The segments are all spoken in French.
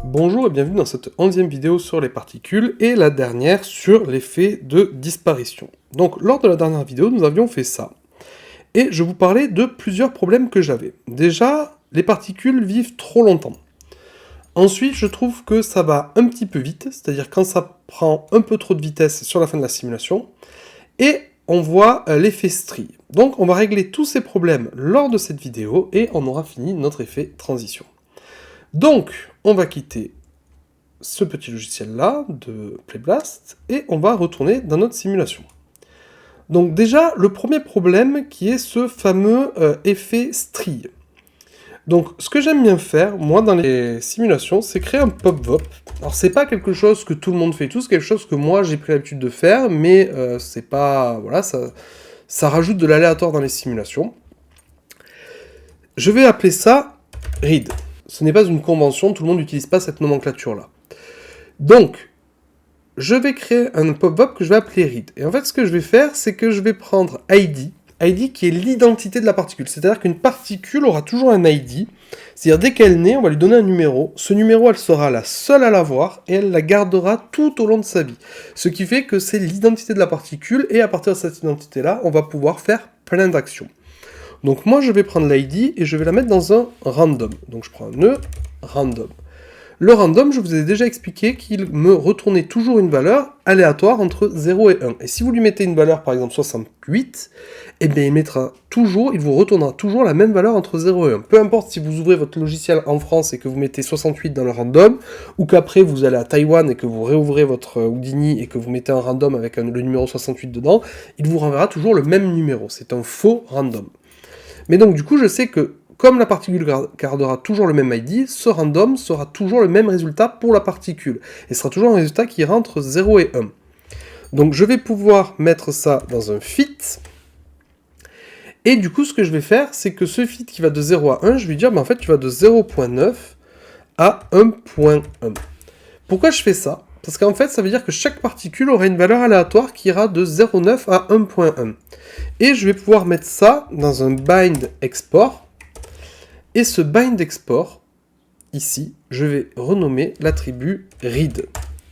Bonjour et bienvenue dans cette 11e vidéo sur les particules et la dernière sur l'effet de disparition. Donc lors de la dernière vidéo, nous avions fait ça. Et je vous parlais de plusieurs problèmes que j'avais. Déjà, les particules vivent trop longtemps. Ensuite, je trouve que ça va un petit peu vite, c'est-à-dire quand ça prend un peu trop de vitesse sur la fin de la simulation. Et on voit l'effet strie. Donc on va régler tous ces problèmes lors de cette vidéo et on aura fini notre effet transition. Donc, on va quitter ce petit logiciel-là de Playblast et on va retourner dans notre simulation. Donc déjà, le premier problème qui est ce fameux effet strie. Donc, ce que j'aime bien faire, moi, dans les simulations, c'est créer un pop-up. Alors, c'est pas quelque chose que tout le monde fait tout, c'est quelque chose que moi, j'ai pris l'habitude de faire, mais c'est pas... Voilà, ça rajoute de l'aléatoire dans les simulations. Je vais appeler ça read. Ce n'est pas une convention, tout le monde n'utilise pas cette nomenclature-là. Donc, je vais créer un pop-up que je vais appeler read. Et en fait, ce que je vais faire, c'est que je vais prendre ID qui est l'identité de la particule. C'est-à-dire qu'une particule aura toujours un ID. C'est-à-dire, dès qu'elle naît, on va lui donner un numéro. Ce numéro, elle sera la seule à l'avoir, et elle la gardera tout au long de sa vie. Ce qui fait que c'est l'identité de la particule, et à partir de cette identité-là, on va pouvoir faire plein d'actions. Donc moi, je vais prendre l'ID et je vais la mettre dans un random. Donc je prends un nœud random. Le random, je vous ai déjà expliqué qu'il me retournait toujours une valeur aléatoire entre 0 et 1. Et si vous lui mettez une valeur, par exemple 68, eh bien il vous retournera toujours la même valeur entre 0 et 1. Peu importe si vous ouvrez votre logiciel en France et que vous mettez 68 dans le random, ou qu'après vous allez à Taïwan et que vous réouvrez votre Houdini et que vous mettez un random avec le numéro 68 dedans, il vous renverra toujours le même numéro. C'est un faux random. Mais donc du coup, je sais que comme la particule gardera toujours le même ID, ce random sera toujours le même résultat pour la particule. Et sera toujours un résultat qui ira entre 0 et 1. Donc je vais pouvoir mettre ça dans un fit. Et du coup, ce que je vais faire, c'est que ce fit qui va de 0 à 1, je vais dire, en fait, tu vas de 0.9 à 1.1. Pourquoi je fais ça ? Parce qu'en fait, ça veut dire que chaque particule aura une valeur aléatoire qui ira de 0.9 à 1.1. Et je vais pouvoir mettre ça dans un bind export. Et ce bind export, ici, je vais renommer l'attribut read.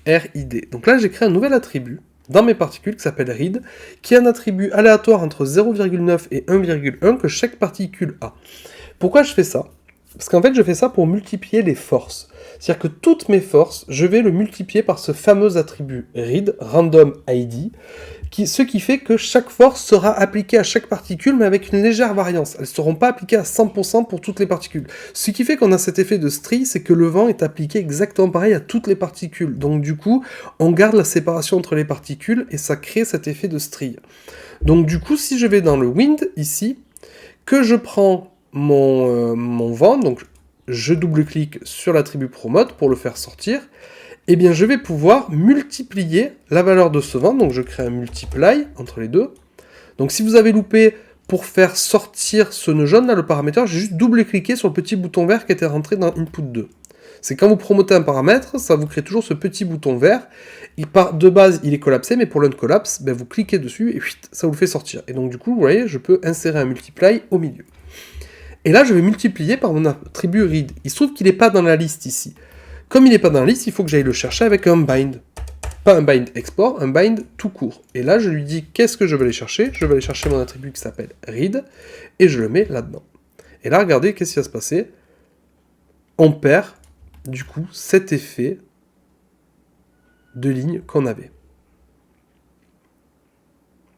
R-I-D. Donc là, j'ai créé un nouvel attribut dans mes particules qui s'appelle read, qui est un attribut aléatoire entre 0,9 et 1,1 que chaque particule a. Pourquoi je fais ça ? Parce qu'en fait, je fais ça pour multiplier les forces. C'est-à-dire que toutes mes forces, je vais le multiplier par ce fameux attribut read, random ID, ce qui fait que chaque force sera appliquée à chaque particule, mais avec une légère variance. Elles ne seront pas appliquées à 100% pour toutes les particules. Ce qui fait qu'on a cet effet de strie, c'est que le vent est appliqué exactement pareil à toutes les particules. Donc du coup, on garde la séparation entre les particules, et ça crée cet effet de strie. Donc du coup, si je vais dans le wind, ici, que je prends mon vent, donc je double-clique sur l'attribut promote pour le faire sortir, eh bien je vais pouvoir multiplier la valeur de ce vent, donc je crée un multiply entre les deux. Donc si vous avez loupé pour faire sortir ce nœud jaune, là, le paramètre, j'ai juste double-cliqué sur le petit bouton vert qui était rentré dans input 2. C'est quand vous promotez un paramètre, ça vous crée toujours ce petit bouton vert. De base, il est collapsé, mais pour l'uncollapse, vous cliquez dessus et ça vous le fait sortir. Et donc du coup, vous voyez, je peux insérer un multiply au milieu. Et là, je vais multiplier par mon attribut read. Il se trouve qu'il n'est pas dans la liste ici. Comme il n'est pas dans la liste, il faut que j'aille le chercher avec un bind. Pas un bind export, un bind tout court. Et là, je lui dis qu'est-ce que je vais aller chercher. Je vais aller chercher mon attribut qui s'appelle read, et je le mets là-dedans. Et là, regardez, qu'est-ce qui va se passer ? On perd, du coup, cet effet de ligne qu'on avait.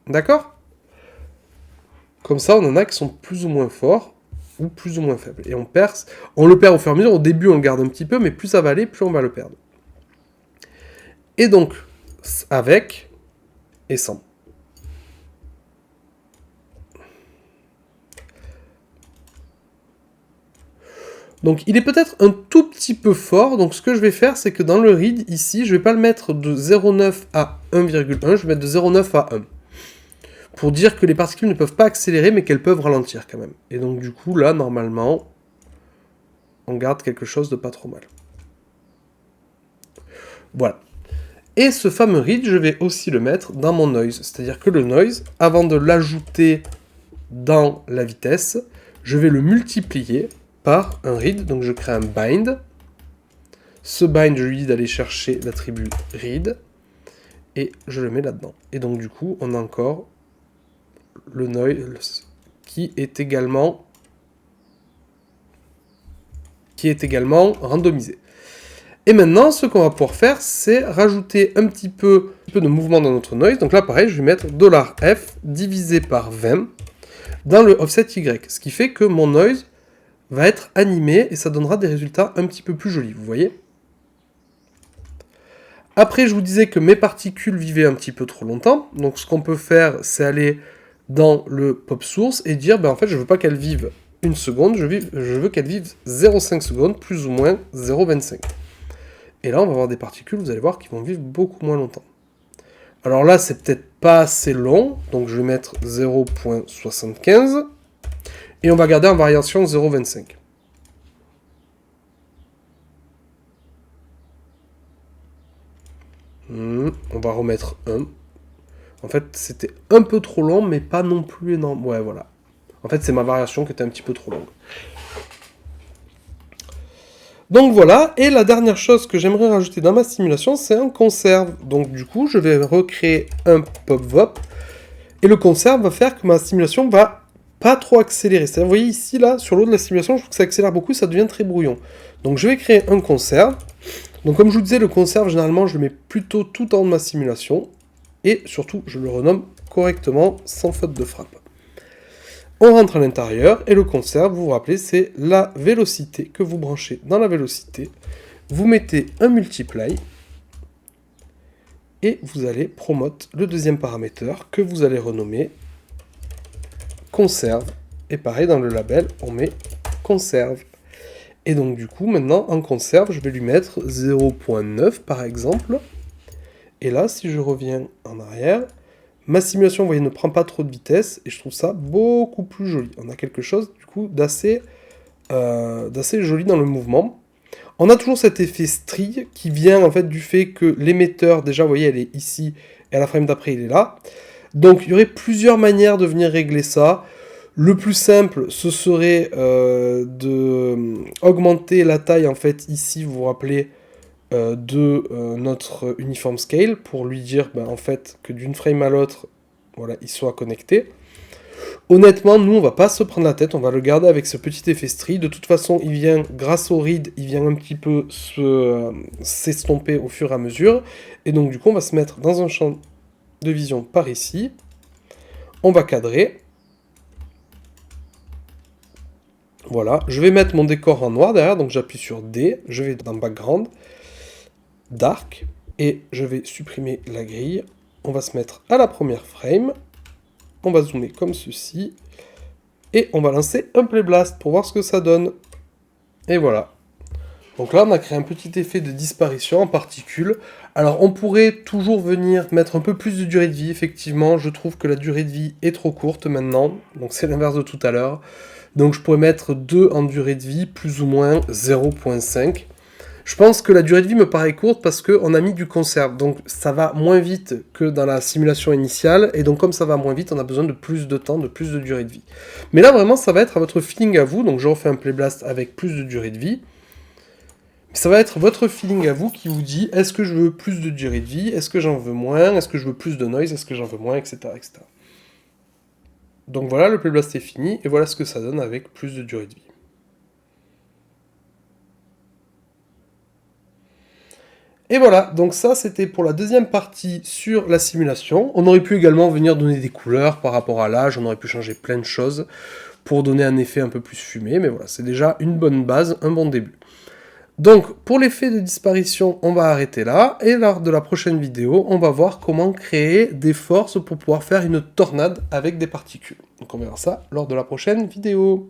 D'accord ? Comme ça, on en a qui sont plus ou moins forts, ou plus ou moins faibles. Et on le perd au fur et à mesure. Au début, on le garde un petit peu, mais plus ça va aller, plus on va le perdre. Et donc, avec et sans. Donc, il est peut-être un tout petit peu fort. Donc, ce que je vais faire, c'est que dans le read, ici, je ne vais pas le mettre de 0,9 à 1,1. Je vais mettre de 0,9 à 1. Pour dire que les particules ne peuvent pas accélérer, mais qu'elles peuvent ralentir quand même. Et donc, du coup, là, normalement, on garde quelque chose de pas trop mal. Voilà. Et ce fameux read, je vais aussi le mettre dans mon noise. C'est-à-dire que le noise, avant de l'ajouter dans la vitesse, je vais le multiplier par un read, donc je crée un bind. Ce bind, je lui dis d'aller chercher l'attribut read, et je le mets là-dedans. Et donc du coup, on a encore le noise qui est également randomisé. Et maintenant, ce qu'on va pouvoir faire, c'est rajouter un petit peu de mouvement dans notre noise. Donc là, pareil, je vais mettre $f divisé par 20 dans le offset Y. Ce qui fait que mon noise va être animé et ça donnera des résultats un petit peu plus jolis, vous voyez. Après, je vous disais que mes particules vivaient un petit peu trop longtemps. Donc ce qu'on peut faire, c'est aller dans le pop source et dire, ben en fait, je veux pas qu'elles vivent 1 seconde, je veux qu'elles vivent 0,5 secondes, plus ou moins 0,25. Et là, on va avoir des particules, vous allez voir, qui vont vivre beaucoup moins longtemps. Alors là, c'est peut-être pas assez long, donc je vais mettre 0,75, et on va garder en variation 0,25. On va remettre 1. En fait, c'était un peu trop long, mais pas non plus énorme. Ouais, voilà. En fait, c'est ma variation qui était un petit peu trop longue. Donc voilà, et la dernière chose que j'aimerais rajouter dans ma simulation, c'est un conserve. Donc du coup, je vais recréer un pop-vop, et le conserve va faire que ma simulation va pas trop accélérer. C'est-à-dire, vous voyez ici, là, sur l'eau de la simulation, je trouve que ça accélère beaucoup, ça devient très brouillon. Donc je vais créer un conserve. Donc comme je vous disais, le conserve, généralement, je le mets plutôt tout en haut de ma simulation, et surtout, je le renomme correctement, sans faute de frappe. On rentre à l'intérieur, et le conserve, vous vous rappelez, c'est la vélocité que vous branchez dans la vélocité. Vous mettez un multiply, et vous allez promote le deuxième paramètre que vous allez renommer conserve. Et pareil, dans le label, on met conserve. Et donc du coup, maintenant, en conserve, je vais lui mettre 0,9 par exemple. Et là, si je reviens en arrière, ma simulation, vous voyez, ne prend pas trop de vitesse, et je trouve ça beaucoup plus joli. On a quelque chose, du coup, d'assez joli dans le mouvement. On a toujours cet effet strie, qui vient, en fait, du fait que l'émetteur, déjà, vous voyez, elle est ici, et à la frame d'après, il est là. Donc, il y aurait plusieurs manières de venir régler ça. Le plus simple, ce serait d'augmenter la taille, en fait, ici, vous vous rappelez, de notre uniform scale pour lui dire en fait que d'une frame à l'autre, voilà, il soit connecté. Honnêtement, nous on va pas se prendre la tête, on va le garder avec ce petit effet strie. De toute façon, il vient, grâce au read, il vient un petit peu s'estomper au fur et à mesure. Et donc du coup, on va se mettre dans un champ de vision par ici. On va cadrer. Voilà, je vais mettre mon décor en noir derrière, donc j'appuie sur D, je vais dans background, dark, et je vais supprimer la grille. On va se mettre à la première frame, on va zoomer comme ceci, et on va lancer un play blast pour voir ce que ça donne. Et voilà. Donc là, on a créé un petit effet de disparition en particules. Alors, on pourrait toujours venir mettre un peu plus de durée de vie, effectivement. Je trouve que la durée de vie est trop courte maintenant, donc c'est l'inverse de tout à l'heure. Donc je pourrais mettre 2 en durée de vie, plus ou moins 0,5. Je pense que la durée de vie me paraît courte parce qu'on a mis du conserve, donc ça va moins vite que dans la simulation initiale, et donc comme ça va moins vite, on a besoin de plus de temps, de plus de durée de vie. Mais là vraiment, ça va être à votre feeling à vous, donc je refais un playblast avec plus de durée de vie. Mais ça va être votre feeling à vous qui vous dit, est-ce que je veux plus de durée de vie, est-ce que j'en veux moins, est-ce que je veux plus de noise, est-ce que j'en veux moins, etc., etc. Donc voilà, le playblast est fini, et voilà ce que ça donne avec plus de durée de vie. Et voilà, donc ça c'était pour la deuxième partie sur la simulation. On aurait pu également venir donner des couleurs par rapport à l'âge, on aurait pu changer plein de choses pour donner un effet un peu plus fumé, mais voilà, c'est déjà une bonne base, un bon début. Donc, pour l'effet de disparition, on va arrêter là, et lors de la prochaine vidéo, on va voir comment créer des forces pour pouvoir faire une tornade avec des particules. Donc on verra ça lors de la prochaine vidéo.